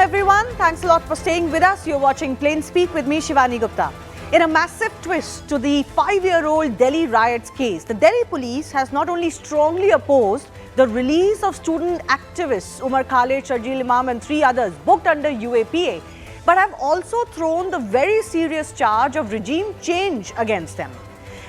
everyone. Thanks a lot for staying with us. You're watching Plain Speak with me, Shivani Gupta. In a massive twist to the 5-year-old Delhi riots case, the Delhi police has not only strongly opposed the release of student activists Umar Khalid, Sharjeel Imam and 3 others booked under UAPA, but have also thrown the very serious charge of regime change against them.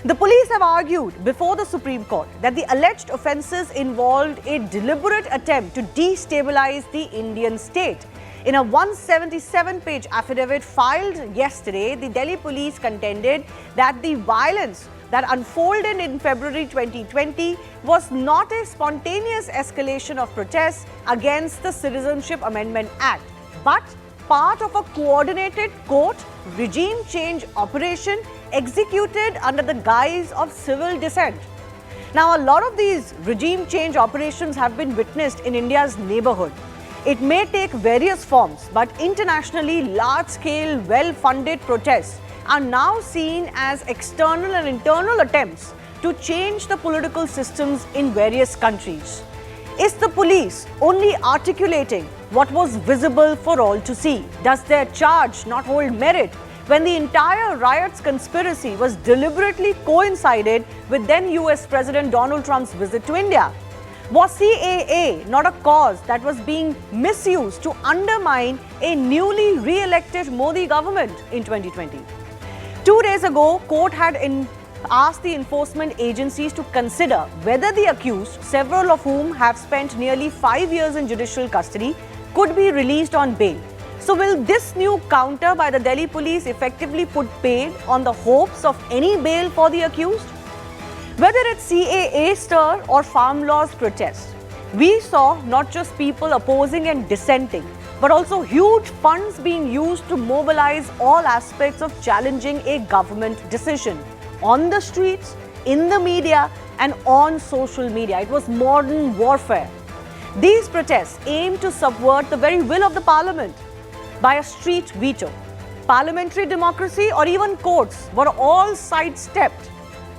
The police have argued before the Supreme Court that the alleged offences involved a deliberate attempt to destabilize the Indian state. In a 177-page affidavit filed yesterday, the Delhi police contended that the violence that unfolded in February 2020 was not a spontaneous escalation of protests against the Citizenship Amendment Act, but part of a coordinated court regime change operation executed under the guise of civil dissent. Now, a lot of these regime change operations have been witnessed in India's neighborhood. It may take various forms, but internationally large-scale, well-funded protests are now seen as external and internal attempts to change the political systems in various countries. Is the police only articulating what was visible for all to see? Does their charge not hold merit when the entire riots conspiracy was deliberately coincided with then US President Donald Trump's visit to India? Was CAA not a cause that was being misused to undermine a newly re-elected Modi government in 2020? 2 days ago, court had asked the enforcement agencies to consider whether the accused, several of whom have spent nearly 5 years in judicial custody, could be released on bail. So will this new counter by the Delhi police effectively put paid on the hopes of any bail for the accused? Whether it's CAA stir or farm laws protests, we saw not just people opposing and dissenting, but also huge funds being used to mobilize all aspects of challenging a government decision on the streets, in the media and on social media. It was modern warfare. These protests aim to subvert the very will of the parliament by a street veto. Parliamentary democracy or even courts were all sidestepped.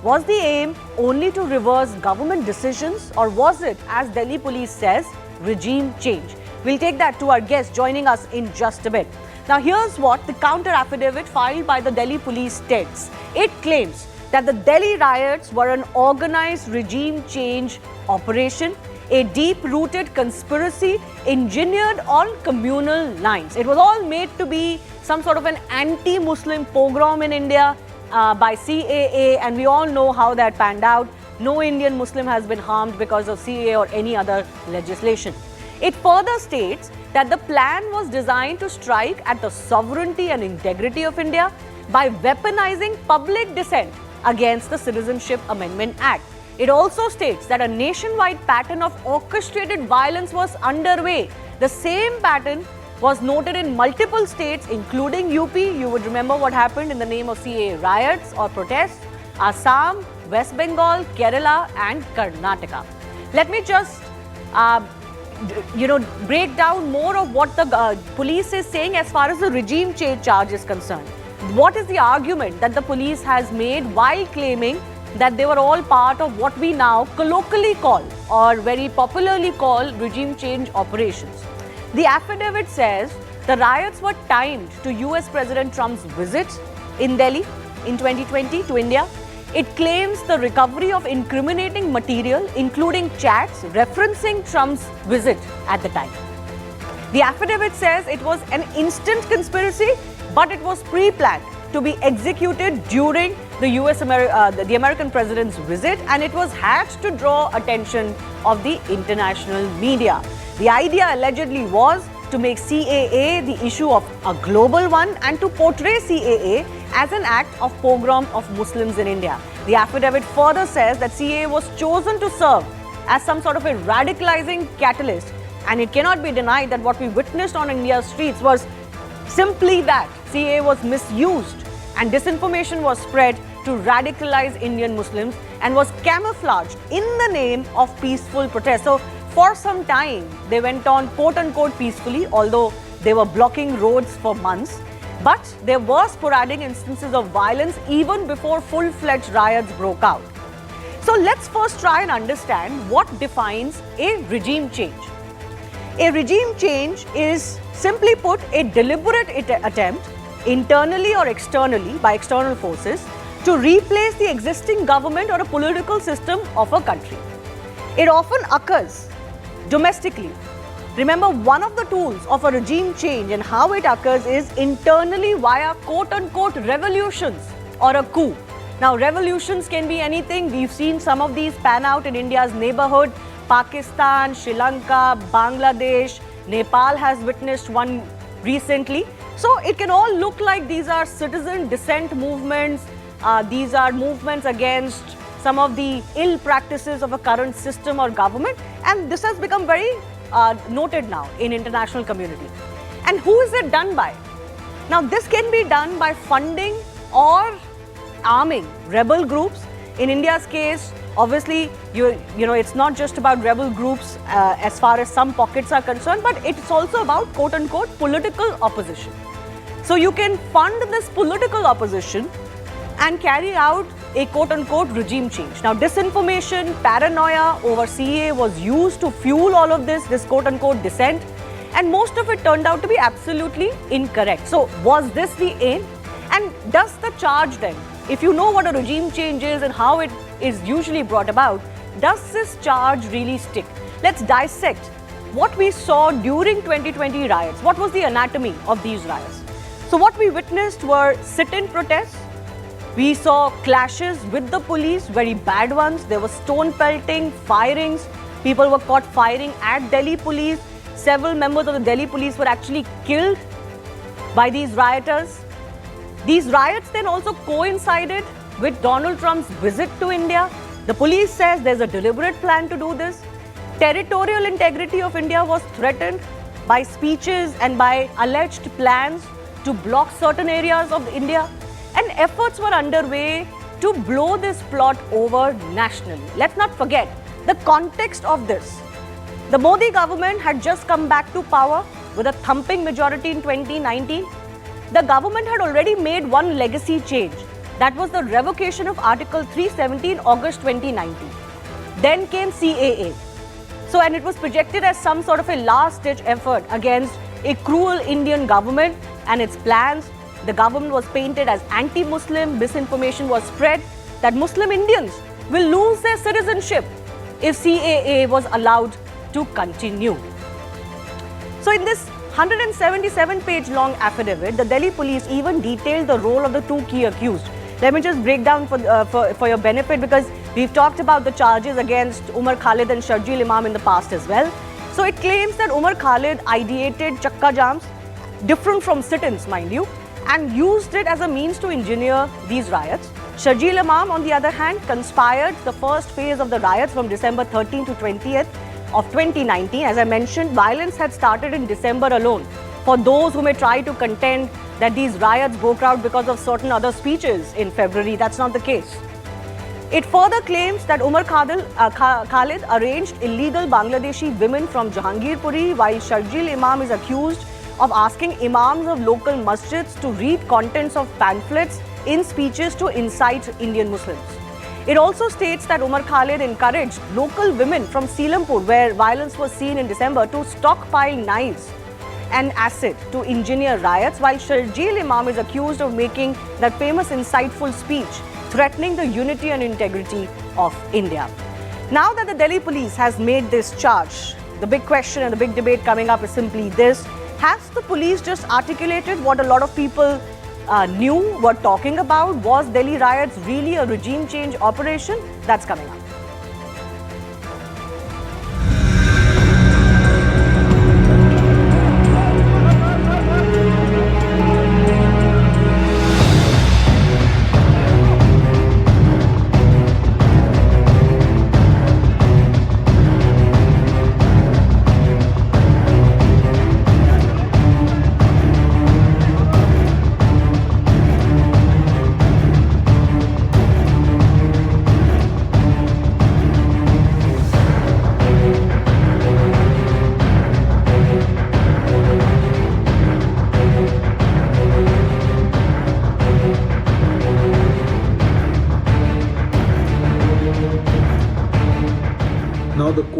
Was the aim only to reverse government decisions, or was it, as Delhi police says, regime change? We'll take that to our guest joining us in just a bit. Now, here's what the counter affidavit filed by the Delhi police states. It claims that the Delhi riots were an organized regime change operation, a deep-rooted conspiracy engineered on communal lines. It was all made to be some sort of an anti-Muslim pogrom in India by CAA, and we all know how that panned out. No Indian Muslim has been harmed because of CAA or any other legislation. It further states that the plan was designed to strike at the sovereignty and integrity of India by weaponizing public dissent against the Citizenship Amendment Act. It also states that a nationwide pattern of orchestrated violence was underway. The same pattern was noted in multiple states, including UP. You would remember what happened in the name of CAA riots or protests, Assam, West Bengal, Kerala and Karnataka. Let me just break down more of what the police is saying as far as the regime change charge is concerned. What is the argument that the police has made while claiming that they were all part of what we now colloquially call, or very popularly call, regime change operations? The affidavit says the riots were timed to US President Trump's visit in Delhi in 2020 to India. It claims the recovery of incriminating material, including chats referencing Trump's visit at the time. The affidavit says it was an instant conspiracy, but it was pre-planned to be executed during the American president's visit, and it was hatched to draw attention of the international media. The idea allegedly was to make CAA the issue of a global one and to portray CAA as an act of pogrom of Muslims in India. The affidavit further says that CAA was chosen to serve as some sort of a radicalizing catalyst, and it cannot be denied that what we witnessed on India's streets was simply that. CAA was misused and disinformation was spread to radicalize Indian Muslims and was camouflaged in the name of peaceful protest. So for some time, they went on quote-unquote peacefully, although they were blocking roads for months. But there were sporadic instances of violence even before full-fledged riots broke out. So let's first try and understand what defines a regime change. A regime change is, simply put, a deliberate attempt, internally or externally, by external forces, to replace the existing government or a political system of a country. It often occurs domestically. Remember, one of the tools of a regime change and how it occurs is internally via quote-unquote revolutions or a coup. Now, revolutions can be anything. We've seen some of these pan out in India's neighborhood. Pakistan, Sri Lanka, Bangladesh, Nepal has witnessed one recently. So it can all look like these are citizen dissent movements. These are movements against some of the ill practices of a current system or government. And this has become very noted now in international community. And who is it done by? Now, this can be done by funding or arming rebel groups. In India's case, obviously, you know, it's not just about rebel groups as far as some pockets are concerned, but it's also about quote-unquote political opposition. So you can fund this political opposition and carry out a quote-unquote regime change. Now, disinformation, paranoia over CAA was used to fuel all of this quote-unquote dissent, and most of it turned out to be absolutely incorrect. So, was this the aim? And does the charge then, if you know what a regime change is and how it is usually brought about, does this charge really stick? Let's dissect what we saw during 2020 riots. What was the anatomy of these riots? So what we witnessed were sit-in protests. We saw clashes with the police, very bad ones. There was stone pelting, firings. People were caught firing at Delhi police. Several members of the Delhi police were actually killed by these rioters. These riots then also coincided with Donald Trump's visit to India. The police says there's a deliberate plan to do this. Territorial integrity of India was threatened by speeches and by alleged plans to block certain areas of India. And efforts were underway to blow this plot over nationally. Let's not forget the context of this. The Modi government had just come back to power with a thumping majority in 2019. The government had already made one legacy change. That was the revocation of Article 370 in August 2019. Then came CAA. So, and it was projected as some sort of a last-ditch effort against a cruel Indian government and its plans. The government was painted as anti-Muslim. Misinformation was spread that Muslim Indians will lose their citizenship if CAA was allowed to continue. So in this 177-page long affidavit, the Delhi police even detailed the role of the two key accused. Let me just break down for your benefit, because we've talked about the charges against Umar Khalid and Sharjeel Imam in the past as well. So it claims that Umar Khalid ideated chakka jams, different from sit-ins, mind you, and used it as a means to engineer these riots. Sharjeel Imam, on the other hand, conspired the first phase of the riots from December 13 to 20th of 2019. As I mentioned, violence had started in December alone. For those who may try to contend that these riots broke out because of certain other speeches in February, that's not the case. It further claims that Umar Khalid arranged illegal Bangladeshi women from Jahangirpuri, while Sharjeel Imam is accused of asking imams of local masjids to read contents of pamphlets in speeches to incite Indian Muslims. It also states that Umar Khalid encouraged local women from Selampur, where violence was seen in December, to stockpile knives and acid to engineer riots, while Sharjeel Imam is accused of making that famous insightful speech threatening the unity and integrity of India. Now that the Delhi police has made this charge, the big question and the big debate coming up is simply this: has the police just articulated what a lot of people knew, were talking about? Was Delhi riots really a regime change operation? That's coming up.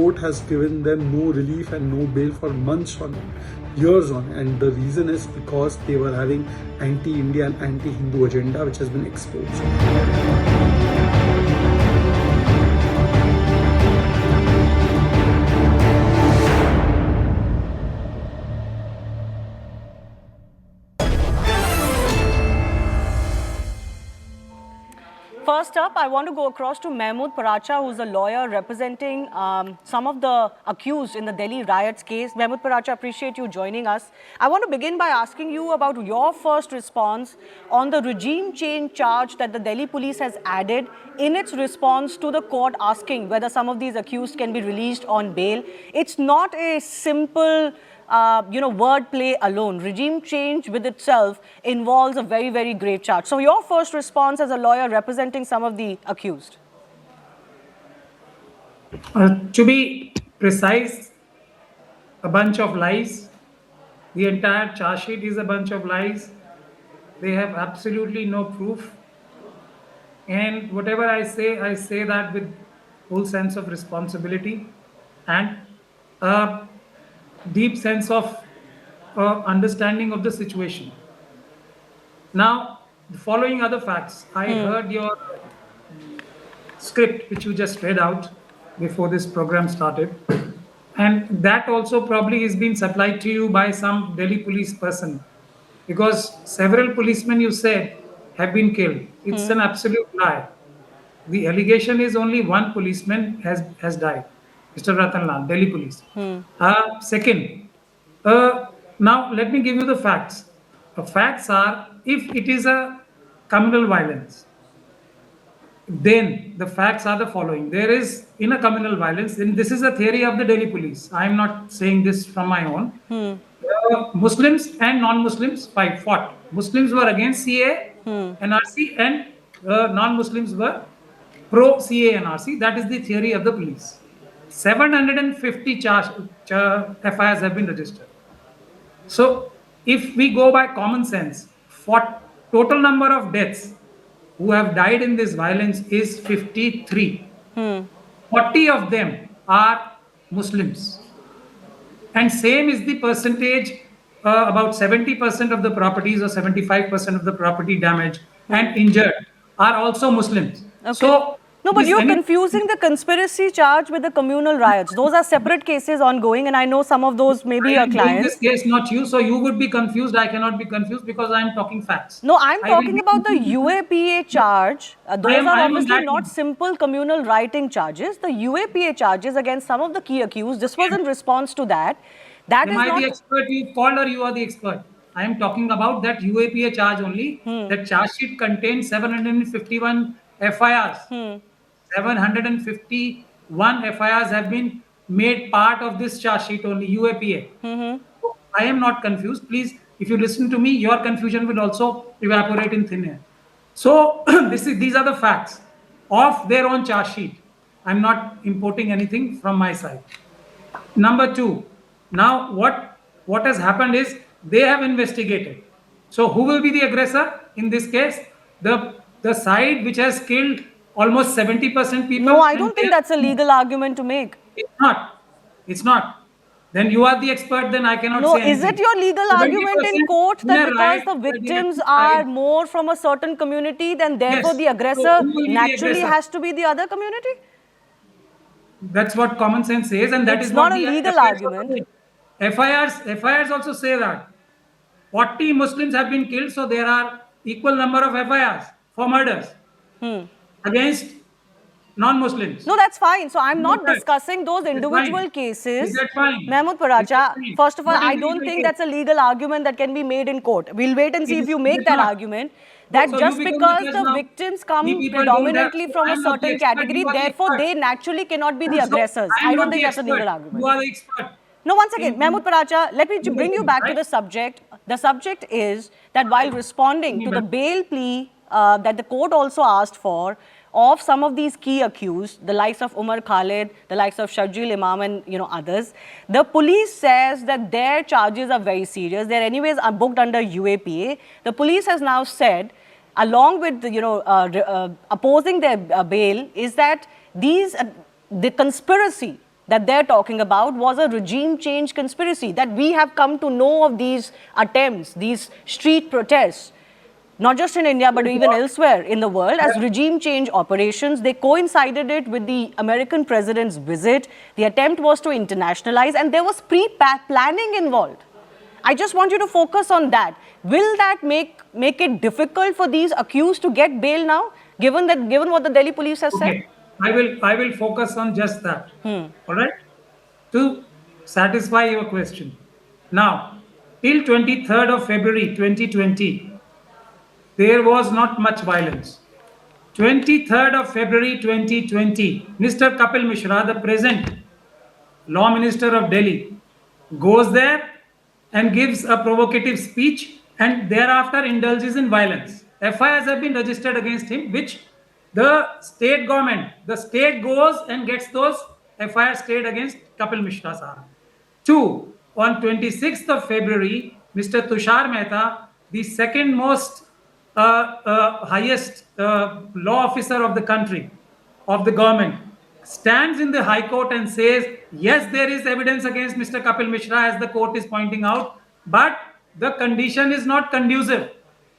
court has given them no relief and no bail for months on years on, and the reason is because they were having anti-India and anti-Hindu agenda which has been exposed. First up, I want to go across to Mahmood Paracha, who's a lawyer representing some of the accused in the Delhi riots case. Mahmood Paracha, appreciate you joining us. I want to begin by asking you about your first response on the regime change charge that the Delhi police has added in its response to the court asking whether some of these accused can be released on bail. It's not a simple wordplay alone. Regime change with itself involves a very, very grave charge. So your first response as a lawyer representing some of the accused? To be precise, a bunch of lies. The entire charge sheet is a bunch of lies. They have absolutely no proof. And whatever I say that with full sense of responsibility and a deep sense of understanding of the situation. Now, the following are the facts. I heard your script, which you just read out before this program started. And that also probably is being supplied to you by some Delhi police person. Because several policemen, you said, have been killed. It's an absolute lie. The allegation is only one policeman has died. Mr. Ratan Lal, Delhi police. Second, now let me give you the facts. The facts are, if it is a communal violence, then the facts are the following. There is, in a communal violence, and this is a theory of the Delhi police. I am not saying this from my own. Muslims and non-Muslims fought. Muslims were against CA, NRC, and non-Muslims were pro-CA, NRC. That is the theory of the police. 750 FIRs have been registered. So, if we go by common sense, for total number of deaths who have died in this violence is 53. 40 of them are Muslims. And same is the percentage, about 70% of the properties or 75% of the property damaged and injured are also Muslims. Okay. So, no, but you're confusing the conspiracy charge with the communal riots. Those are separate cases ongoing, and I know some of those may be your clients. This case, not you, so you would be confused. I cannot be confused because I'm talking facts. No, I'm talking about the UAPA charge. Those are obviously not simple communal rioting charges. The UAPA charges against some of the key accused, this was in response to that. Am I the expert you called or you are the expert? I am talking about that UAPA charge only. That charge sheet contains 751 FIRs. 751 FIRs have been made part of this charge sheet only, UAPA. So I am not confused. Please, if you listen to me, your confusion will also evaporate in thin air. So these are the facts of their own charge sheet. I'm not importing anything from my side. Number two, now what has happened is they have investigated. So who will be the aggressor in this case? The side which has killed almost 70% people. No, I don't think that's a legal argument to make. It's not. It's not. Then you are the expert, then I cannot say anything. No, is it your legal argument in court that because the victims are more from a certain community, then therefore the aggressor naturally has to be the other community? That's what common sense says, and that is not a legal argument. FIRs also say that 40 Muslims have been killed, so there are equal number of FIRs for murders against non-Muslims. No, that's fine. So I'm not discussing those individual cases. Is that fine? Mahmood Paracha, first of all, I don't think that's a legal argument that can be made in court. We'll wait and see if you make that argument. That just because the victims come predominantly from a certain category, therefore they naturally cannot be the aggressors. I don't think that's a legal argument. You are the expert. No, once again, Mahmood Paracha, let me bring you back to the subject. The subject is that while responding to the bail plea that the court also asked for of some of these key accused, the likes of Umar Khalid, the likes of Sharjeel Imam and others, the police says that their charges are very serious. They're anyways booked under UAPA. The police has now said, along with opposing their bail, is that the conspiracy that they're talking about was a regime change conspiracy, that we have come to know of these attempts, these street protests, not just in India, but even elsewhere in the world, as regime change operations. They coincided it with the American president's visit. The attempt was to internationalize, and there was pre-planning involved. I just want you to focus on that. Will that make it difficult for these accused to get bail now, given what the Delhi police has said? Okay, I will focus on just that. All right, to satisfy your question. Now, till 23rd of February 2020, there was not much violence. 23rd of February 2020, Mr. Kapil Mishra, the present Law Minister of Delhi, goes there and gives a provocative speech and thereafter indulges in violence. FIRs have been registered against him, which the state government, the state goes and gets those FIRs stayed against Kapil Mishra Sahab. 2. On 26th of February, Mr. Tushar Mehta, the second most highest law officer of the country, of the government, stands in the High Court and says, yes, there is evidence against Mr. Kapil Mishra, as the court is pointing out, but the condition is not conducive.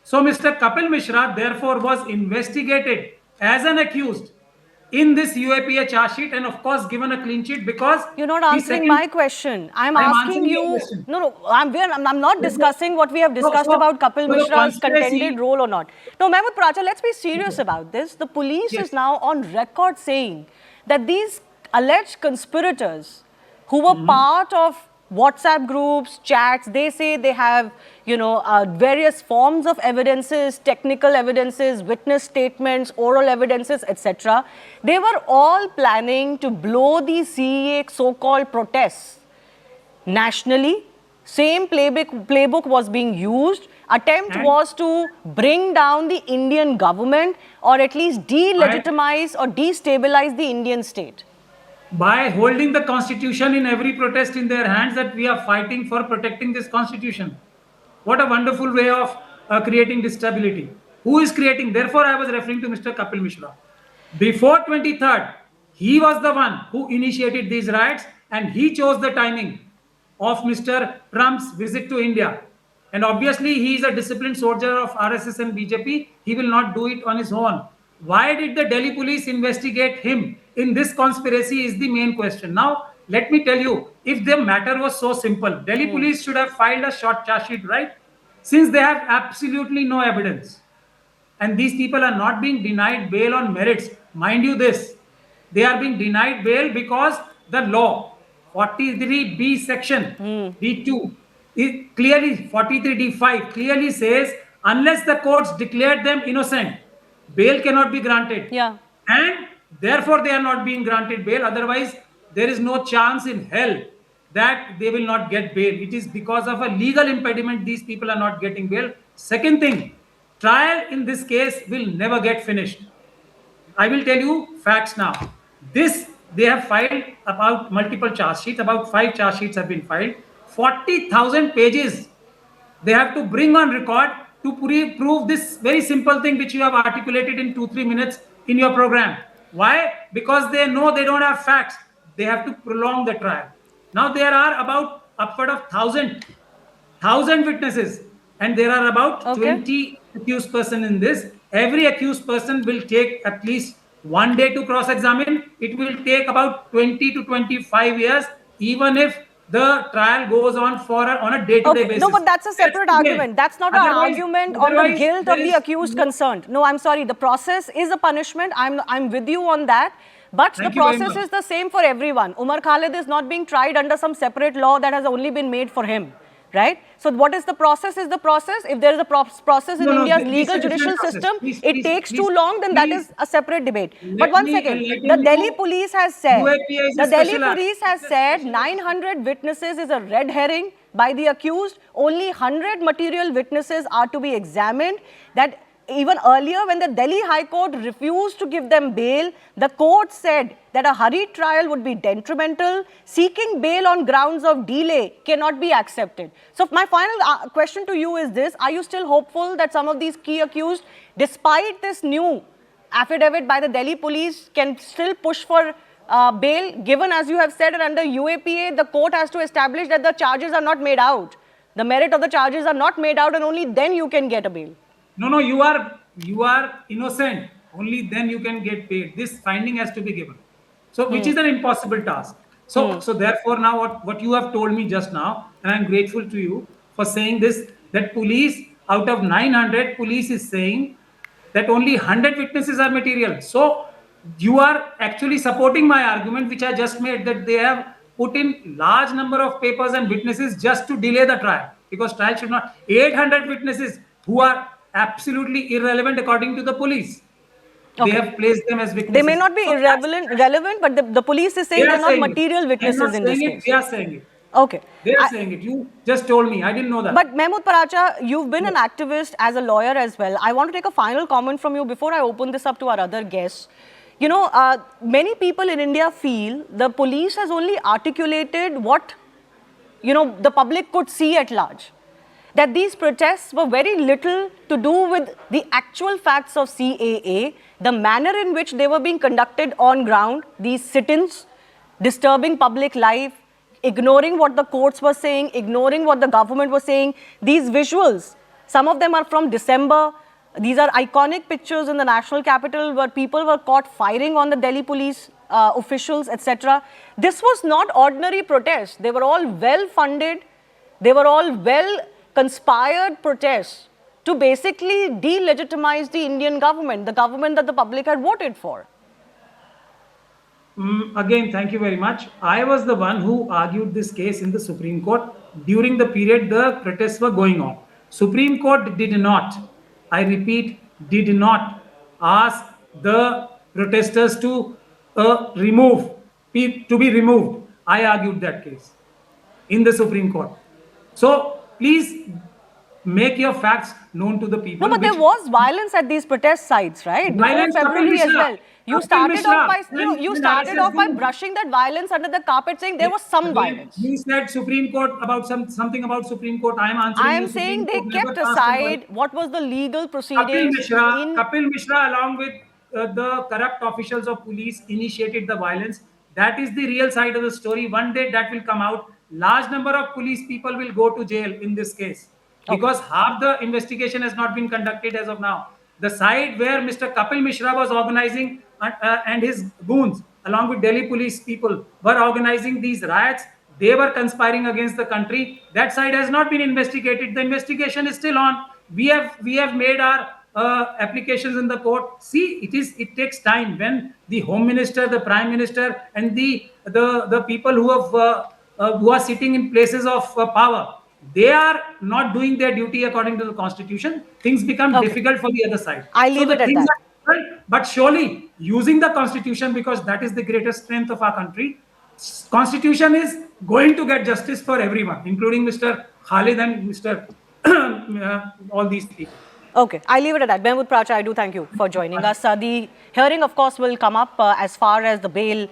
So Mr. Kapil Mishra therefore was investigated as an accused in this UAPA charge sheet, and of course given a clean sheet, because you're not answering my question. I'm asking you. No, I'm not discussing what we have discussed about Kapil Mishra's contended role or not. No, Mehmood Pracha, let's be serious about this. The police is now on record saying that these alleged conspirators who were part of WhatsApp groups, chats, they say they have, various forms of evidences, technical evidences, witness statements, oral evidences, etc. They were all planning to blow the CEA so-called protests nationally. Same playbook was being used. Attempt was to bring down the Indian government, or at least delegitimize or destabilize the Indian state. By holding the constitution in every protest in their hands, that we are fighting for protecting this constitution. What a wonderful way of creating instability. Who is creating? Therefore, I was referring to Mr. Kapil Mishra. Before 23rd, he was the one who initiated these riots, and he chose the timing of Mr. Trump's visit to India. And obviously, he is a disciplined soldier of RSS and BJP. He will not do it on his own. Why did the Delhi police investigate him in this conspiracy is the main question. Now, let me tell you, if the matter was so simple, Delhi police should have filed a short charge sheet, right? Since they have absolutely no evidence. And these people are not being denied bail on merits. Mind you this, they are being denied bail because the law, 43B section, B2, it clearly, 43D5 clearly says, unless the courts declare them innocent, bail cannot be granted. Yeah. And therefore, they are not being granted bail. Otherwise, there is no chance in hell that they will not get bail. It is because of a legal impediment these people are not getting bail. Second thing, trial in this case will never get finished. I will tell you facts now. They have filed about multiple charge sheets. About 5 charge sheets have been filed. 40,000 pages they have to bring on record to prove this very simple thing which you have articulated in 2-3 minutes in your program. Why? Because they know they don't have facts. They have to prolong the trial. Now there are about upward of 1,000 witnesses, and there are about 20 accused person in this. Every accused person will take at least 1 day to cross-examine. It will take about 20 to 25 years, even if the trial goes on on a day-to-day basis. No, but that's a separate argument. That's not an argument on the guilt of the accused concerned. No, I'm sorry. The process is a punishment. I'm with you on that. But the process is the same for everyone. Umar Khalid is not being tried under some separate law that has only been made for him. Right? So what is the process is the process. If there is a process in India's legal judicial system, it takes too long, then that is a separate debate. But one second, the Delhi police has said, 900 witnesses is a red herring by the accused. Only 100 material witnesses are to be examined. That even earlier, when the Delhi High Court refused to give them bail, the court said that a hurried trial would be detrimental. Seeking bail on grounds of delay cannot be accepted. So my final question to you is this. Are you still hopeful that some of these key accused, despite this new affidavit by the Delhi police, can still push for bail given, as you have said, and under UAPA, the court has to establish that the charges are not made out. The merit of the charges are not made out, and only then you can get a bail. No, you are innocent. Only then you can get paid. This finding has to be given. So, which is an impossible task. So, therefore, now what you have told me just now, and I'm grateful to you for saying this, that police, out of 900, police is saying that only 100 witnesses are material. So, you are actually supporting my argument, which I just made, that they have put in large number of papers and witnesses just to delay the trial, because trial should not. 800 witnesses who are absolutely irrelevant according to the police. Okay. They have placed them as witnesses. They may not be relevant, but the police is saying they're not material witnesses in this case. They are saying it. Okay. They are saying it. You just told me. I didn't know that. But Mehmood Paracha, you've been an activist as a lawyer as well. I want to take a final comment from you before I open this up to our other guests. You know, many people in India feel the police has only articulated what, you know, the public could see at large. That these protests were very little to do with the actual facts of CAA, the manner in which they were being conducted on ground, these sit-ins, disturbing public life, ignoring what the courts were saying, ignoring what the government was saying. These visuals, some of them are from December. These are iconic pictures in the national capital where people were caught firing on the Delhi police officials, etc. This was not ordinary protests. They were all well-funded. They were all well-conspired protests to basically delegitimize the Indian government, the government that the public had voted for. Again, thank you very much. I was the one who argued this case in the Supreme Court during the period the protests were going on. Supreme Court did not, I repeat, did not ask the protesters to be removed. I argued that case in the Supreme Court. So please make your facts known to the people. No, but there was violence at these protest sites, right? Violence, February as well. You started off by When brushing that violence under the carpet, saying there was some violence. You said Supreme Court about something about Supreme Court. I am answering. I am saying they kept aside what was the legal proceedings. Kapil Mishra, along with the corrupt officials of police, initiated the violence. That is the real side of the story. One day that will come out. Large number of police people will go to jail in this case because half the investigation has not been conducted as of now. The side where Mr. Kapil Mishra was organizing and his goons, along with Delhi police people, were organizing these riots. They were conspiring against the country. That side has not been investigated. The investigation is still on. We have made our applications in the court. See, it takes time when the Home Minister, the Prime Minister, and the people who are sitting in places of power, they are not doing their duty according to the Constitution. Things become difficult for the other side. I leave it at that. But surely, using the Constitution, because that is the greatest strength of our country, Constitution is going to get justice for everyone, including Mr. Khalid and Mr. all these people. Okay, I leave it at that. Mehmood Paracha, I do thank you for joining us. The hearing, of course, will come up as far as the bail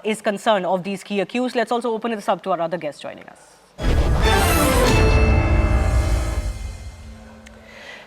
is concerned of these key accused. Let's also open this up to our other guests joining us.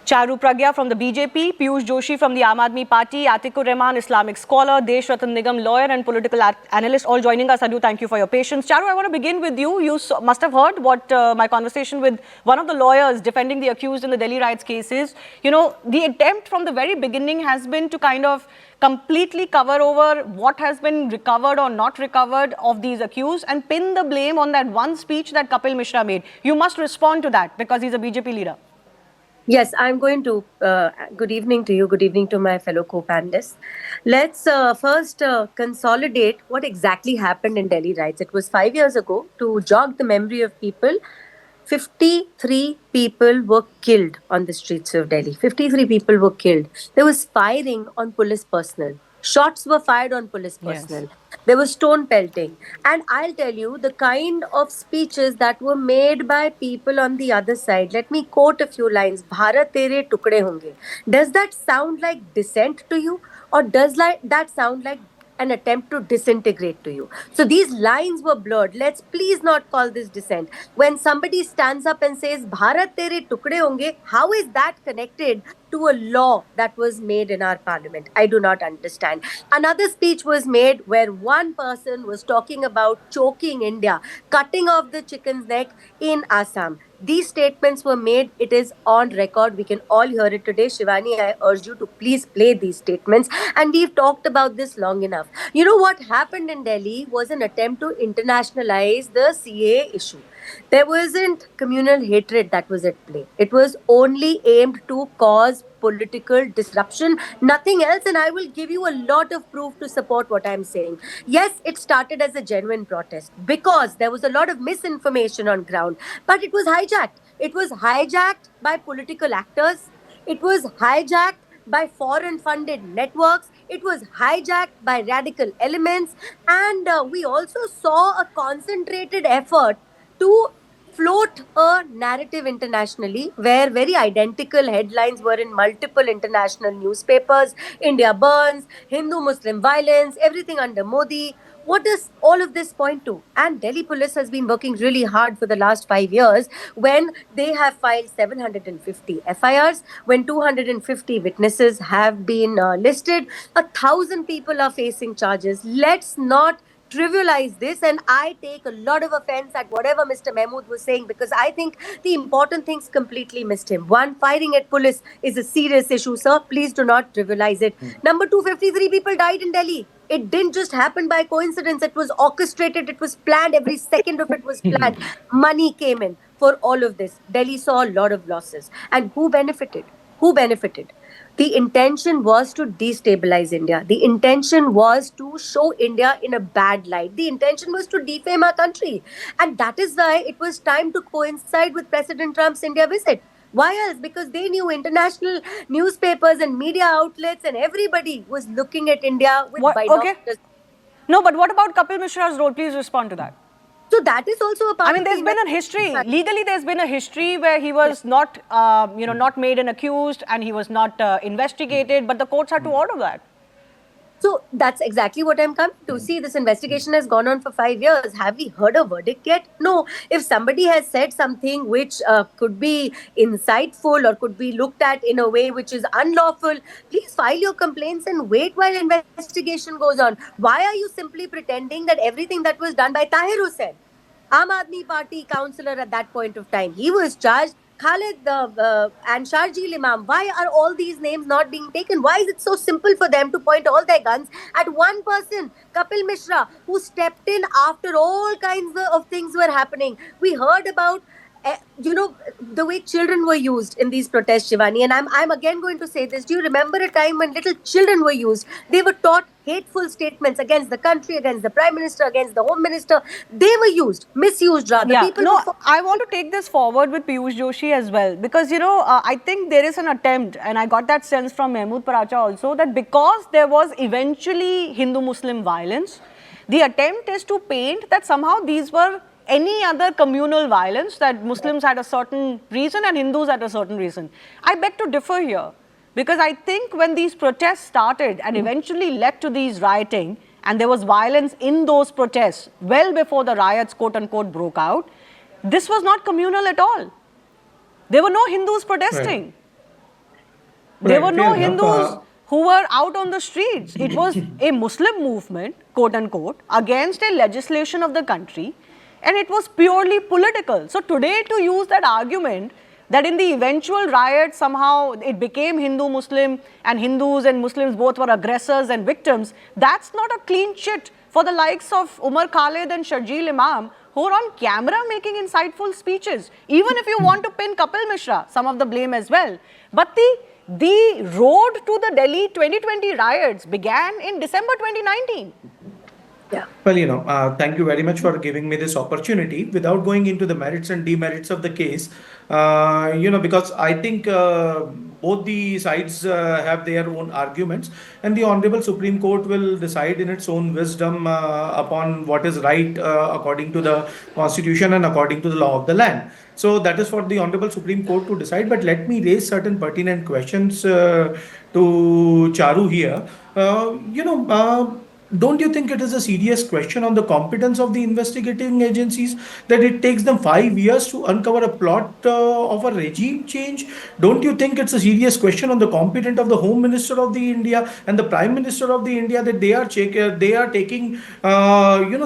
Charu Pragya from the BJP, Piyush Joshi from the Aam Aadmi Party, Atikur Rahman, Islamic scholar, Desh Ratan Nigam, lawyer and political analyst, all joining us. I do thank you for your patience. Charu, I want to begin with you. You must have heard what my conversation with one of the lawyers defending the accused in the Delhi riots case is. You know, the attempt from the very beginning has been to kind of completely cover over what has been recovered or not recovered of these accused and pin the blame on that one speech that Kapil Mishra made. You must respond to that because he's a BJP leader. Yes, I'm going to. Good evening to you. Good evening to my fellow co-panelists. Let's first consolidate what exactly happened in Delhi riots. It was 5 years ago. To jog the memory of people, 53 people were killed on the streets of Delhi. 53 people were killed. There was firing on police personnel. Shots were fired on police personnel. Yes. There was stone pelting. And I'll tell you, the kind of speeches that were made by people on the other side. Let me quote a few lines. Bharat tere tukde honge. Does that sound like dissent to you? Or does that sound like an attempt to disintegrate to you? So these lines were blurred. Let's please not call this dissent. When somebody stands up and says, Bharat tere tukde honge, how is that connected to a law that was made in our parliament? I do not understand. Another speech was made where one person was talking about choking India, cutting off the chicken's neck in Assam. These statements were made. It is on record. We can all hear it today. Shivani, I urge you to please play these statements. And we've talked about this long enough. You know what happened in Delhi was an attempt to internationalize the CAA issue. There wasn't communal hatred that was at play. It was only aimed to cause political disruption, nothing else. And I will give you a lot of proof to support what I'm saying. Yes, it started as a genuine protest because there was a lot of misinformation on ground, but it was hijacked. It was hijacked by political actors. It was hijacked by foreign funded networks. It was hijacked by radical elements. And we also saw a concentrated effort to float a narrative internationally where very identical headlines were in multiple international newspapers. India burns, Hindu Muslim violence, everything under Modi. What does all of this point to? And Delhi police has been working really hard for the last 5 years when they have filed 750 FIRs, when 250 witnesses have been listed, 1,000 people are facing charges. Let's not trivialize this, and I take a lot of offense at whatever Mr. Mahmood was saying because I think the important things completely missed him. One, firing at police is a serious issue, sir. Please do not trivialize it. Number two, 53 people died in Delhi. It didn't just happen by coincidence. It was orchestrated. It was planned. Every second of it was planned. Money came in for all of this. Delhi saw a lot of losses. And who benefited? Who benefited? The intention was to destabilize India. The intention was to show India in a bad light. The intention was to defame our country. And that is why it was time to coincide with President Trump's India visit. Why else? Because they knew international newspapers and media outlets and everybody was looking at India with binoculars. Okay. No, but what about Kapil Mishra's role? Please respond to that. So that is also a part. I mean, there's been a history. Legally, there's been a history where he was not, not made an accused and he was not investigated, but the courts had to order that. So that's exactly what I'm coming to. See, this investigation has gone on for 5 years. Have we heard a verdict yet? No. If somebody has said something which could be insightful or could be looked at in a way which is unlawful, please file your complaints and wait while investigation goes on. Why are you simply pretending that everything that was done by Tahir Hussain, Aam Aadmi Party councillor at that point of time, he was charged? Khalid and Sharjeel Imam, why are all these names not being taken? Why is it so simple for them to point all their guns at one person, Kapil Mishra, who stepped in after all kinds of things were happening? We heard about the way children were used in these protests, Shivani. And I'm again going to say this. Do you remember a time when little children were used? They were taught hateful statements against the country, against the Prime Minister, against the Home Minister. They were used, misused rather. Yeah, I want to take this forward with Piyush Joshi as well. Because, I think there is an attempt, and I got that sense from Mahmood Paracha also, that because there was eventually Hindu-Muslim violence, the attempt is to paint that somehow these were any other communal violence, that Muslims had a certain reason and Hindus had a certain reason. I beg to differ here, because I think when these protests started and eventually led to these rioting, and there was violence in those protests well before the riots, quote unquote, broke out, this was not communal at all. There were no Hindus protesting. There were no Hindus who were out on the streets. It was a Muslim movement, quote unquote, against a legislation of the country. And it was purely political. So today, to use that argument that in the eventual riot somehow it became Hindu-Muslim and Hindus and Muslims both were aggressors and victims, that's not a clean chit for the likes of Umar Khalid and Sharjeel Imam, who are on camera making insightful speeches. Even if you want to pin Kapil Mishra, some of the blame as well. But the road to the Delhi 2020 riots began in December 2019. Yeah. Well, thank you very much for giving me this opportunity. Without going into the merits and demerits of the case, because I think both the sides have their own arguments, and the Honorable Supreme Court will decide in its own wisdom upon what is right according to the Constitution and according to the law of the land. So that is for the Honorable Supreme Court to decide. But let me raise certain pertinent questions to Charu here. don't you think it is a serious question on the competence of the investigating agencies that it takes them 5 years to uncover a plot of a regime change? Don't you think it's a serious question on the competence of the Home Minister of the India and the Prime Minister of the India that they are taking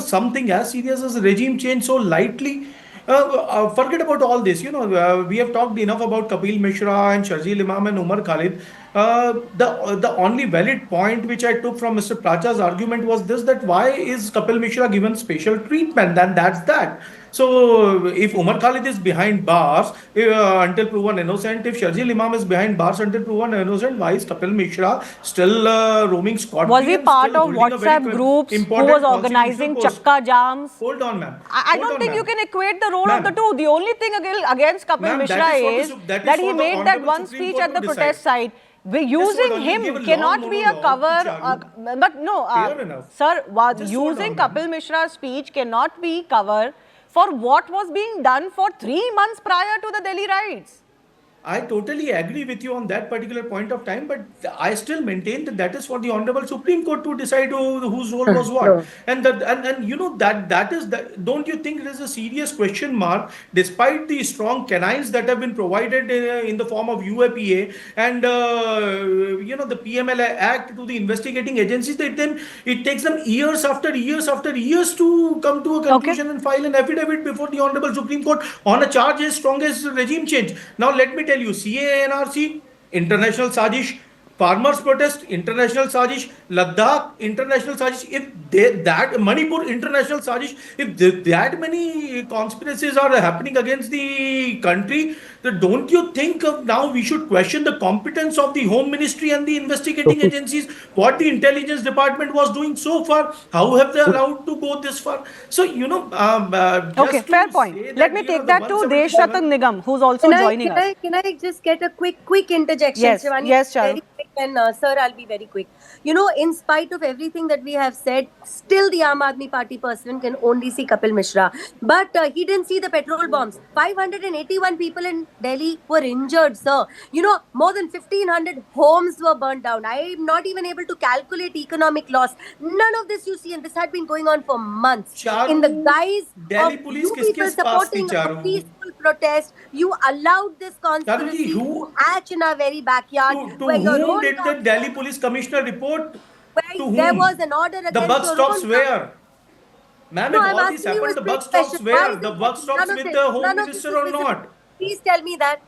something as serious as a regime change so lightly? Forget about all this. We have talked enough about Kapil Mishra and Sharjeel Imam and Umar Khalid. The only valid point which I took from Mr. Pracha's argument was this: that why is Kapil Mishra given special treatment? And that's that. So if Umar Khalid is behind bars until proven innocent, if Sharjeel Imam is behind bars until proven innocent, why is Kapil Mishra still roaming scot-free? Was he and part still of holding a very WhatsApp groups? Who important was constitutional organizing post? chakka jams? Hold on, ma'am. I Hold don't on, think you ma'am. can equate the role of Ma'am. the two. The only thing against Kapil Ma'am, Mishra that is for the is Sup- that is that he for the made that Honorable one Supreme speech Court at the to protest decide. site. Using Lord, you him gave a cannot long be a monologue, cover. Charu. But no, Fair enough. sir, Just hold using on, ma'am. Kapil Mishra's speech cannot be cover for what was being done for 3 months prior to the Delhi riots. I totally agree with you on that particular point of time, but I still maintain that that is for the Honorable Supreme Court to decide whose role was what. No. And you know that is that. Don't you think it is a serious question mark, despite the strong canines that have been provided in the form of UAPA and the PMLA Act to the investigating agencies? That then it takes them years after years after years to come to a conclusion and file an affidavit before the Honorable Supreme Court on a charge as strong as regime change. Now let me tell you, CANRC, international sajish, farmers protest, international sajish, Ladakh, international sajish. If that Manipur, international sajish, if that many conspiracies are happening against the country, then don't you think now we should question the competence of the Home Ministry and the investigating agencies? What the intelligence department was doing so far? How have they allowed to go this far? So Okay, just to fair point. say Let me that, take the that to Desh 177 Ratan Nigam, who's also joining us. Can I just get a quick interjection, Yes, Shivani? yes, Charu. Very quick, and sir, I'll be very quick. In spite of everything that we have said, still the Aam Aadmi Party person can only see Kapil Mishra. But he didn't see the petrol bombs. 581 people in Delhi were injured, sir. More than 1,500 homes were burnt down. I'm not even able to calculate economic loss. None of this you see, and this had been going on for months. Charu, In the guise Delhi of police you किसके people पास थी, supporting a Charu? peaceful protest, you allowed this conspiracy who- to hatch in our very backyard. To where your whom own did the council- Delhi Police Commissioner report? where To there whom? was an order The against buck your stops own where? Ma'am, No, if I'm all this asking you a happened, the buck straight stops question. Why where? is The it buck that stops none of with this- the Home none of this Minister is or visible? not? Please tell me that.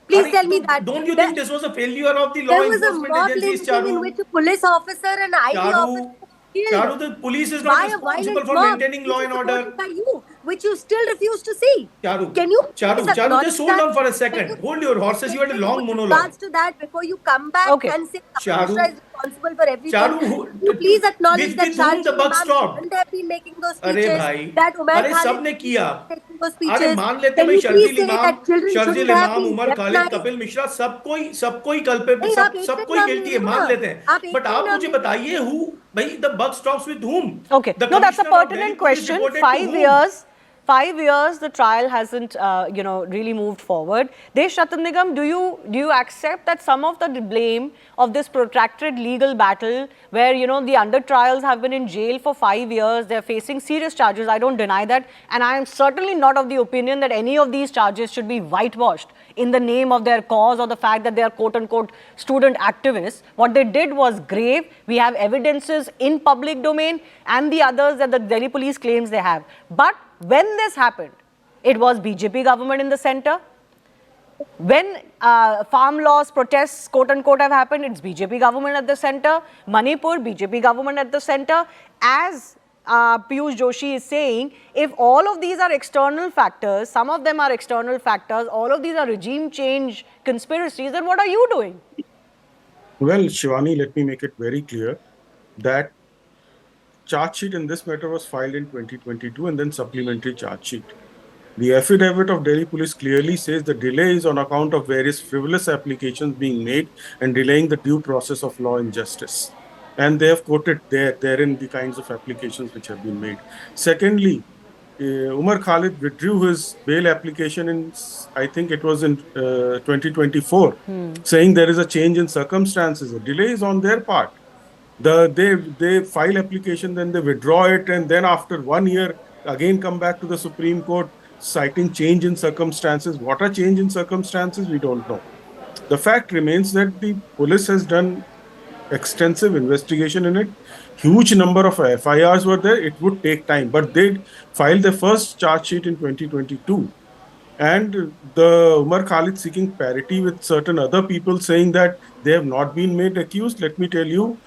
Please tell me that. Don't you There- think this was a failure of the law There was a enforcement mob agencies, lynching in Charu? which a police officer and an ID officer Charu, were killed. Charu, the police is not By a responsible violent for mob, maintaining law which and is order. supported by you, which you still refuse to see. Charu, Can you please Charu, acknowledge just hold that? on for a Can second. you Hold your horses. You had a take long with monologue. regards to that before you come back Okay. and say Kapil Charu, Mishra is responsible for everything? Charu, Can you please acknowledge that with whom the Sharjeel buck Imam stopped? shouldn't have been making those अरे speeches, भाई, that Umar अरे Khalid सबने shouldn't किया. have been making those अरे speeches? मान लेते Can भाई you please say that children Sharjeel shouldn't have इमाम, been उमर खालिद, weaponized? कपिल मिश्रा सबको ही कल पे नहीं, आप एक सबको नाम ही ले गिल्टी है, लो मान ना। लेते हैं. आप एक बट आप नाम मुझे ले लो। बताइए who भाई the buck stops with whom? Okay. The No, that's a commissioner of Delhi pertinent Police question. reported to 5 whom? years. 5 years, the trial hasn't, really moved forward. Desh Ratan Nigam, do you accept that some of the blame of this protracted legal battle, where the under trials have been in jail for 5 years, they're facing serious charges? I don't deny that, and I am certainly not of the opinion that any of these charges should be whitewashed in the name of their cause or the fact that they are quote-unquote student activists. What they did was grave. We have evidences in public domain and the others that the Delhi police claims they have. But when this happened, it was BJP government in the center. When farm laws protests, quote-unquote, have happened, it's BJP government at the center. Manipur, BJP government at the center. As Piyush Joshi is saying, if all of these are external factors, some of them are external factors, all of these are regime change conspiracies, then what are you doing? Well, Shivani, let me make it very clear that charge sheet in this matter was filed in 2022 and then supplementary charge sheet. The affidavit of Delhi Police clearly says the delay is on account of various frivolous applications being made and delaying the due process of law and justice. And they have quoted therein the kinds of applications which have been made. Secondly, Umar Khalid withdrew his bail application in, I think it was in 2024, saying there is a change in circumstances. A delay is on their part. They file application, then they withdraw it, and then after 1 year again come back to the Supreme Court citing change in circumstances. What are change in circumstances? We don't know. The fact remains that the police has done extensive investigation in it. Huge number of FIRs were there. It would take time, but they filed their first charge sheet in 2022. And the Umar Khalid seeking parity with certain other people saying that they have not been made accused. Let me tell you,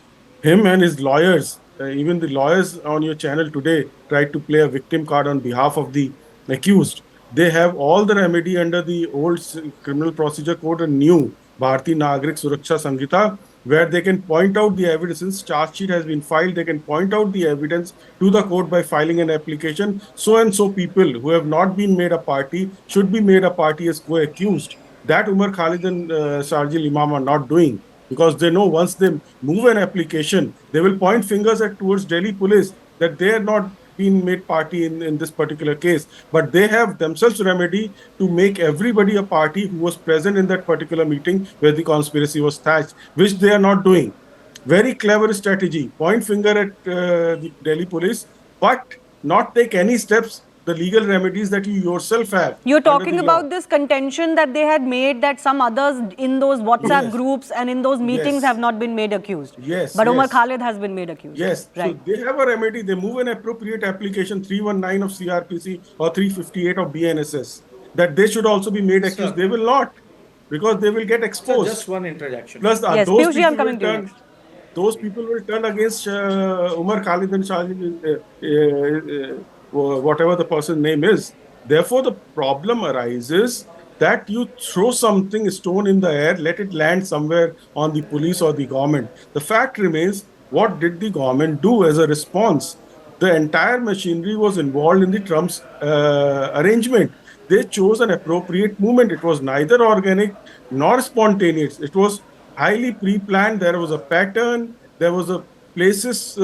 him and his lawyers, even the lawyers on your channel today tried to play a victim card on behalf of the accused. They have all the remedy under the old criminal procedure code and new Bharati Nagrik Suraksha Samhita, where they can point out the evidence. Since charge sheet has been filed, they can point out the evidence to the court by filing an application. So and so people who have not been made a party should be made a party as co-accused. That Umar Khalid and Sharjil Imam are not doing, because they know once they move an application, they will point fingers towards Delhi police that they are not been made party in this particular case. But they have themselves remedy to make everybody a party who was present in that particular meeting where the conspiracy was thatched, which they are not doing. Very clever strategy. Point finger at the Delhi police, but not take any steps, the legal remedies that you yourself have. You're under talking the about law. this contention that they had made that some others in those WhatsApp Yes. groups and in those meetings Yes. have not been made accused. Yes, But Umar yes. Khalid has been made accused. Yes, Right. so they have a remedy. They move an appropriate application 319 of CRPC or 358 of BNSS that they should also be made accused. Sir. They will not, because they will get So exposed. just one interjection. Plus, Yes, those Piyush ji, I'm people coming will to you turn. next. Those people will turn against Umar Khalid and Shahid, whatever the person's name is. Therefore, the problem arises that you throw something, stone in the air, let it land somewhere on the police or the government. The fact remains, what did the government do as a response? The entire machinery was involved in the Trump's arrangement. They chose an appropriate movement. It was neither organic nor spontaneous. It was highly pre-planned. There was a pattern. There was a places,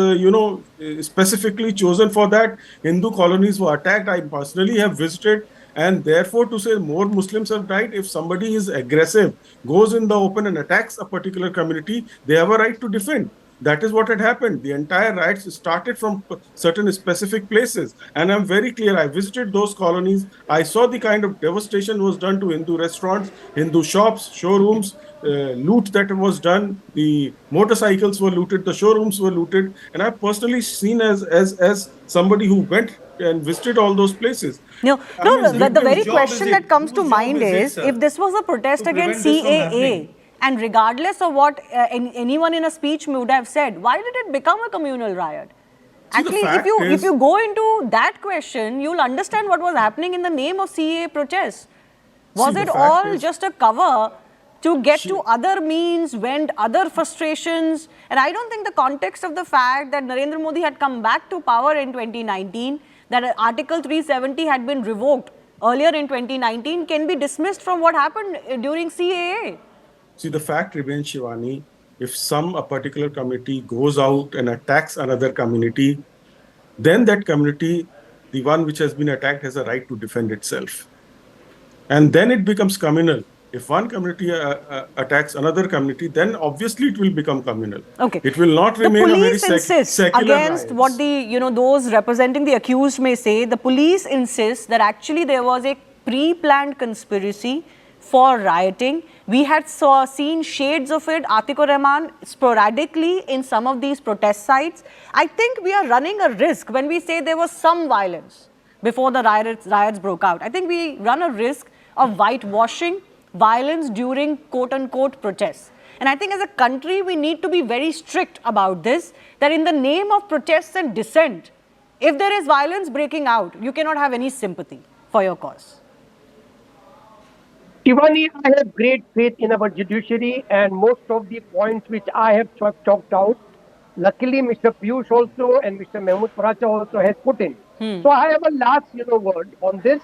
specifically chosen for that. Hindu colonies were attacked. I personally have visited, and therefore to say more Muslims have died, if somebody is aggressive, goes in the open and attacks a particular community, they have a right to defend. That is what had happened. The entire riots started from certain specific places. And I'm very clear, I visited those colonies. I saw the kind of devastation was done to Hindu restaurants, Hindu shops, showrooms, loot that was done. The motorcycles were looted, the showrooms were looted. And I've personally seen as somebody who went and visited all those places. No, I no, mean, the whose very job question is that it? comes to Whose job mind is it, is, sir, if this was a protest to against prevent this from CAA, happening? and regardless of what anyone in a speech would have said, why did it become a communal riot? See, the Actually, fact if is- you go into that question, you'll understand what was happening in the name of CAA protests. Was See, it the fact all is- just a cover to get to other means, vent other frustrations? And I don't think the context of the fact that Narendra Modi had come back to power in 2019, that Article 370 had been revoked earlier in 2019, can be dismissed from what happened during CAA. See, the fact remains, Shivani, if a particular community goes out and attacks another community, then that community, the one which has been attacked, has a right to defend itself. And then it becomes communal. If one community attacks another community, then obviously it will become communal. Okay. It will not The remain a very police insists secular against riots. what those representing the accused may say. The police insists that actually there was a pre-planned conspiracy for rioting. We had seen shades of it, Atiq Rahman, sporadically in some of these protest sites. I think we are running a risk when we say there was some violence before the riots broke out. I think we run a risk of whitewashing violence during quote-unquote protests. And I think as a country, we need to be very strict about this, that in the name of protests and dissent, if there is violence breaking out, you cannot have any sympathy for your cause. Shivani, I have great faith in our judiciary, and most of the points which I have chalked out, luckily Mr. Piyush also and Mr. Mahmood Paracha also has put in. So I have a last word on this,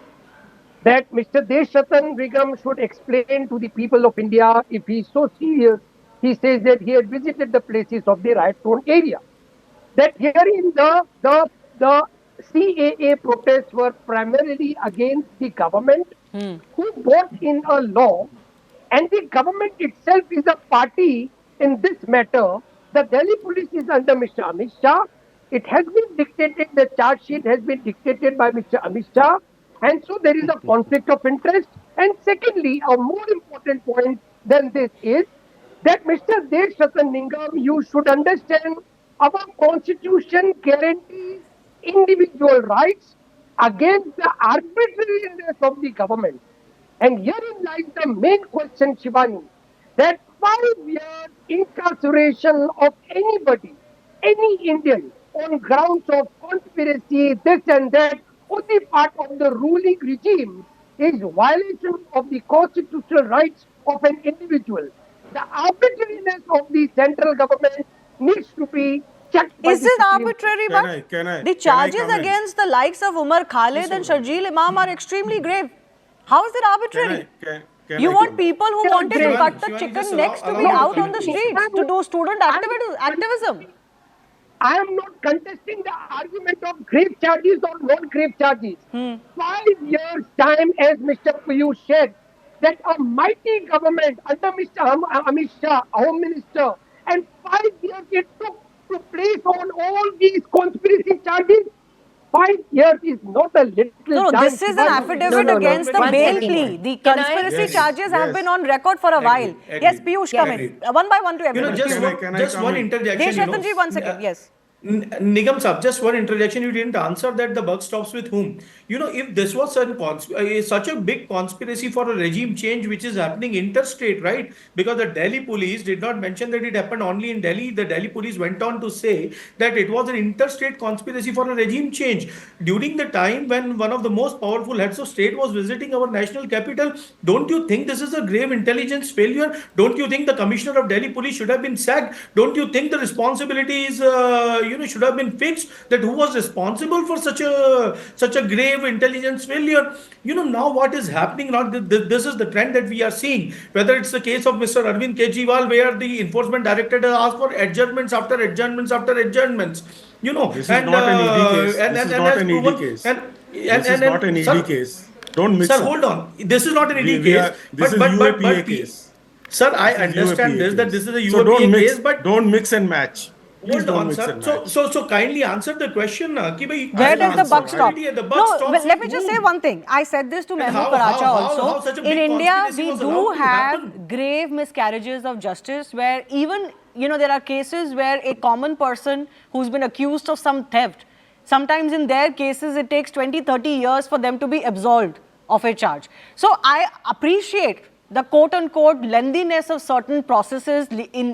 that Mr. Deshratan Nigam should explain to the people of India, if he is so serious, he says that he had visited the places of the riot-prone area. That here in the CAA protests were primarily against the government, who brought in a law, and the government itself is a party in this matter, The Delhi police is under Mr. Amit Shah. It has been dictated, the charge sheet has been dictated by Mr. Amit Shah, and so there is a conflict of interest. And secondly, a more important point than this is that Mr. Dev Shatan Ningam, you should understand our constitution guarantees individual rights against the arbitrariness of the government. And herein lies the main question, Shivani, that 5 years incarceration of anybody, any Indian, on grounds of conspiracy, this and that, on the part of the ruling regime is violation of the constitutional rights of an individual. The arbitrariness of the central government needs to be checked by Is the it Supreme arbitrary, Can but I- can I- the can I charges come in? against the likes of Umar Khalid and Sharjeel Imam are extremely grave. How is it arbitrary? Can You I want come in? people who Shivani, wanted to cut the Shivani, chicken just necks to allow be me to out on the finish. streets to do student activism. I am not contesting the argument of grave charges or non-grave charges. 5 years' time, as Mr. Piyush said, that a mighty government under Mr. Amit Shah, Home Minister, and 5 years it took to place on all these conspiracy charges. 5 years is not a little No, time. this is an Shivani. affidavit No. against the One bail second. plea. The Can I- conspiracy Yes, charges have yes. been on record for a while. Agree. Yes, Piyush, come in. Agreed. One by one to You know, everyone. just Can I- one, can I just come one in? interjection. Deshatanji, 1 second. Yes. Nigam Saab, just one interjection. You didn't answer that the buck stops with whom. You know, if this was such a big conspiracy for a regime change which is happening interstate, right? Because the Delhi police did not mention that it happened only in Delhi. The Delhi police went on to say that it was an interstate conspiracy for a regime change. During the time when one of the most powerful heads of state was visiting our national capital, don't you think this is a grave intelligence failure? Don't you think the commissioner of Delhi police should have been sacked? Don't you think the responsibility is should have been fixed, that who was responsible for such a grave intelligence failure? Now what is happening now, this is the trend that we are seeing, whether it's the case of Mr. Arvind Kejriwal, where the enforcement directorate has asked for adjournments after adjournments after adjournments. This is not an ED case. This is not an ED case. This is not an ED case. Don't mix Sir, up. hold on. This is not an ED We case. are- this is UAPA case. Sir, I This is understand UAPA this, that case. this is a So don't UAPA mix, case, but don't mix and match. Please hold don't on, mix sir. and match. So kindly answer the question. Ki bhai, Where I'll does the answer. buck stop? The buck No, stops but let with me just whom? say one thing. I said this to And Mehmood how- Paracha how also. such a In big India, conspiracy we was do allowed to have happen? grave miscarriages of justice where even, there are cases where a common person who's been accused of some theft, sometimes in their cases, it takes 20, 30 years for them to be absolved of a charge. So I appreciate the quote-unquote lengthiness of certain processes in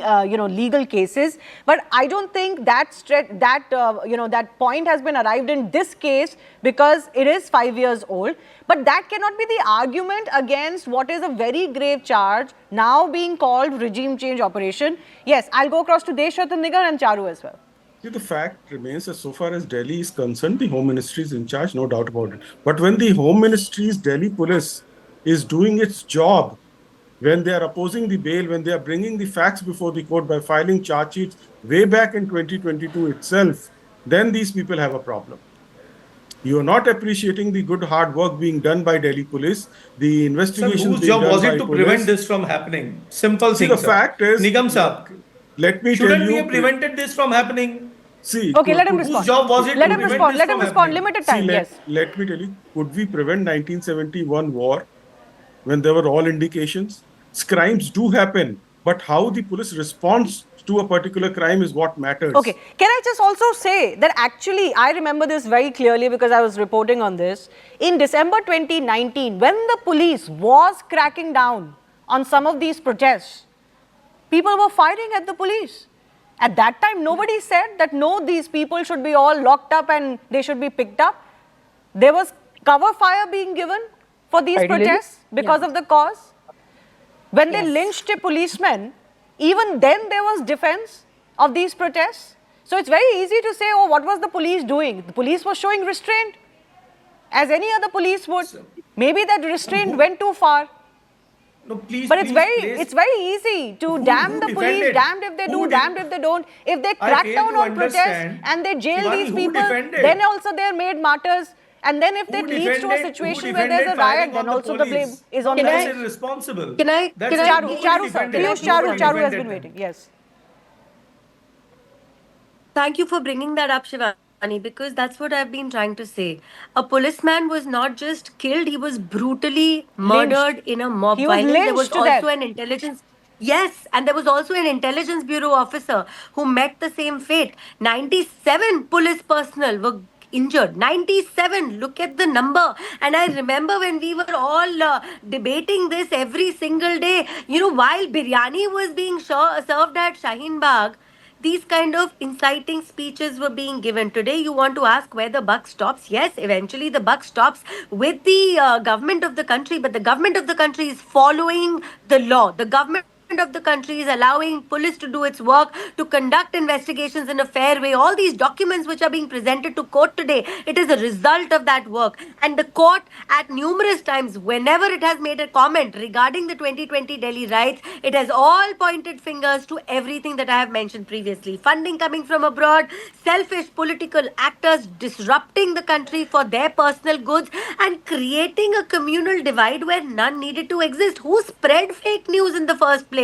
legal cases, but I don't think that point has been arrived in this case because it is 5 years old. But that cannot be the argument against what is a very grave charge now being called regime change operation. Yes, I'll go across to Deshratan Nigar and Charu as well. See, the fact remains that so far as Delhi is concerned, the Home Ministry is in charge, no doubt about it. But when the Home Ministry's Delhi police is doing its job, when they are opposing the bail, when they are bringing the facts before the court by filing charge sheets way back in 2022 itself, then these people have a problem. You are not appreciating the good hard work being done by Delhi police, the Sir, investigation whose being job done was by it to police. prevent this from happening? Simple See, thing, the sir. fact is, Nigam Saab, let me tell shouldn't we you, have prevented this from happening? see, Okay, let him Whose respond. job was it Let to him prevent respond. this Let him from respond. happening? Limited See, time. Yes. let me tell you, could we prevent 1971 war when there were all indications? Crimes do happen, but how the police responds to a particular crime is what matters. Okay, can I just also say that actually I remember this very clearly because I was reporting on this. In December 2019, when the police was cracking down on some of these protests, people were firing at the police. At that time, nobody said that no, these people should be all locked up and they should be picked up. There was cover fire being given for these Ideally, protests because of the cause. When they lynched a policeman, even then there was defense of these protests. So it's very easy to say, oh, what was the police doing? The police was showing restraint, as any other police would. Maybe that restraint went too far. No, please. But it's please, very easy to Who- damn who the police, defended? damned if they Who do, def- damned if they don't. If they I crack fail down to on protests understand. and they jail Shivani, these who people, defended? then also they're made martyrs. And then if Who that leads to a defended- situation who where there's a defended riot, firing then on also the blame police? is on That's them. irresponsible. Can I- That's can I- Charu, nobody Charu sir, defended. Piyush Nobody Charu has defended been them. waiting. Yes. thank you for bringing that up, Shivani, because that's what I've been trying to say. A policeman was not just killed, he was brutally murdered in a mob He was violence. There was lynched to also death. an intelligence. Yes, and there was also an intelligence bureau officer who met the same fate. 97 police personnel were injured. 97. Look at the number. And I remember when we were all debating this every single day, while biryani was being served at Shaheen Bagh, these kind of inciting speeches were being given. Today you want to ask where the buck stops. Yes, eventually the buck stops with the government of the country, but the government of the country is following the law. The government of the country is allowing police to do its work, to conduct investigations in a fair way. All these documents which are being presented to court today, it is a result of that work. And the court, at numerous times, whenever it has made a comment regarding the 2020 Delhi riots, it has all pointed fingers to everything that I have mentioned previously. Funding coming from abroad, selfish political actors disrupting the country for their personal goods, and creating a communal divide where none needed to exist. Who spread fake news in the first place?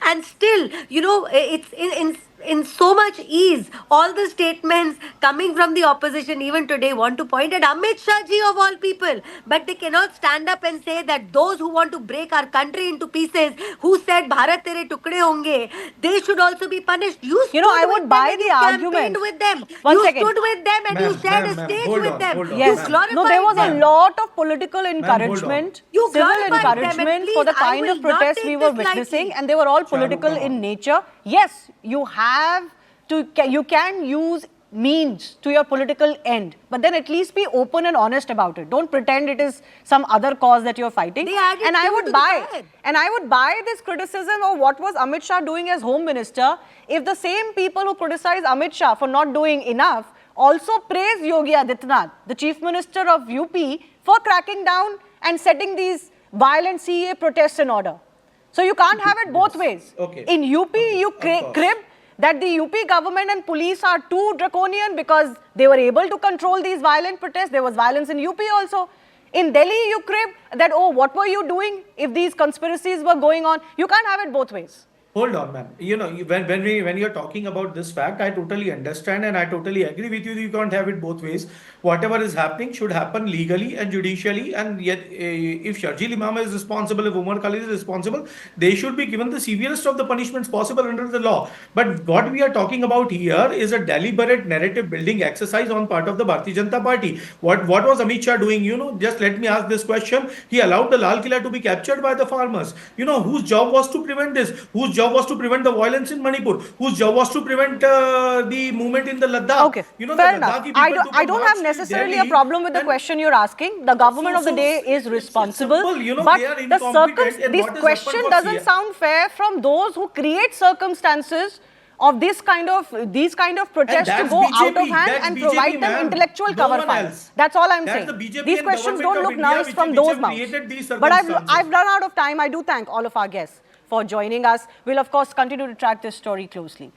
And still, it's in so much ease. All the statements coming from the opposition, even today, want to point at Amit Shah ji of all people. But they cannot stand up and say that those who want to break our country into pieces, who said Bharat tere tukde honge, they should also be punished. You stood I with would them buy and the you argument. campaigned with them. One you second. stood with them and you Ma'am, shared a ma'am, stage hold with on, them. hold on, You Yes. ma'am. glorified No, there was a them. lot of political hold on. encouragement, You civil glorified them, and encouragement for the please, I kind will of not protests take we were this witnessing, lightly. and they were all Charu, political come in on. nature. Yes, you have to, you can use means to your political end, but then at least be open and honest about it. Don't pretend it is some other cause that you're fighting. They added And I fuel would to the buy, fire. and I would buy this criticism of what was Amit Shah doing as Home Minister if the same people who criticize Amit Shah for not doing enough also praise Yogi Adityanath, the Chief Minister of UP, for cracking down and setting these violent CA protests in order. So you can't have it both ways. Okay. In UP, you course. crib that the UP government and police are too draconian because they were able to control these violent protests. There was violence in UP also. In Delhi, you crib that, oh, what were you doing if these conspiracies were going on? You can't have it both ways. Hold on, ma'am. When you're talking about this fact, I totally understand and I totally agree with you. You can't have it both ways. Whatever is happening should happen legally and judicially. And yet, if Sharjeel Imam is responsible, if Umar Khalid is responsible, they should be given the severest of the punishments possible under the law. But what we are talking about here is a deliberate narrative building exercise on part of the Bharatiya Janata Party. What was Amit Shah doing? Just let me ask this question. He allowed the Lal Killa to be captured by the farmers. Whose job was to prevent this? Whose job was to prevent the violence in Manipur? Whose job was to prevent the movement in the Ladakh? Okay, The fair enough. Ladakhi people took I a don't march have to necessarily Delhi a problem with the and- question you're asking. The government of the day is it's responsible. simple, But they are the incompetent in this what is question happened for doesn't CA. sound fair from those who create circumstances of these kind of protests to that's go out of BJP, hand that's and BJP, provide them ma'am. intellectual No cover one fire. else. That's all I'm That's saying. the BJP These and questions government don't of look India nice which from have those mouths. created these But I've circumstances. run out of time. I do thank all of our guests for joining us. We'll of course continue to track this story closely.